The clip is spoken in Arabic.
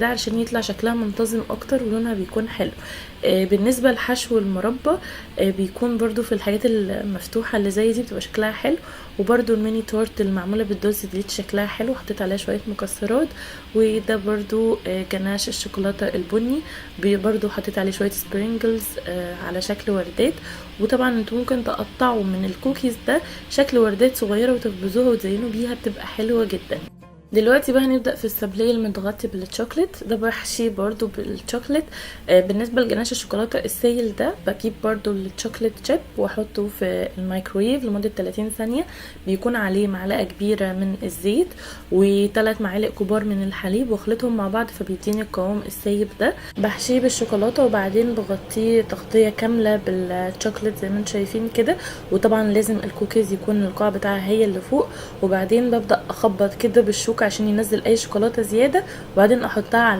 ده علشان يطلع شكلها منتظم اكتر ولونها بيكون حلو. بالنسبة لحشو المربى بيكون برضو في الحاجات المفتوحة اللي زي دي بتبقى شكلها حلو. وبرضو الميني تورت المعمولة بالدولسي دي شكلها حلو، حطيت عليها شوية مكسرات. وده برضو جناش الشوكولاتة البني، برضو حطيت عليه شوية سبرينجلز على شكل وردات. وطبعا انتوا ممكن تقطعوا من الكوكيز ده شكل وردات صغيرة وتخبزوها وتزينوا بيها، بتبقى حلوة جدا. دلوقتي بقى هنبدأ في السابليه المتغطي بالشوكليت، ده بحشي برضو بالشوكليت. بالنسبة لجناش الشوكولاتة السايل ده بجيب برضو الشوكليت شيب واحطه في الميكرويف لمدة 30 ثانية. بيكون عليه معلقة كبيرة من الزيت و3 معالق كبار من الحليب واخلطهم مع بعض فبيديني القوام السايب ده. بحشيه بالشوكولاتة وبعدين بغطيه تغطية كاملة بالشوكليت زي ما انتم شايفين كده. وطبعا لازم الكوكيز يكون القاع بتاعها هي اللي فوق. وبعدين ببدأ اخبط كده بالشوكة عشان ينزل اي شوكولاتة زيادة، وبعدين احطها على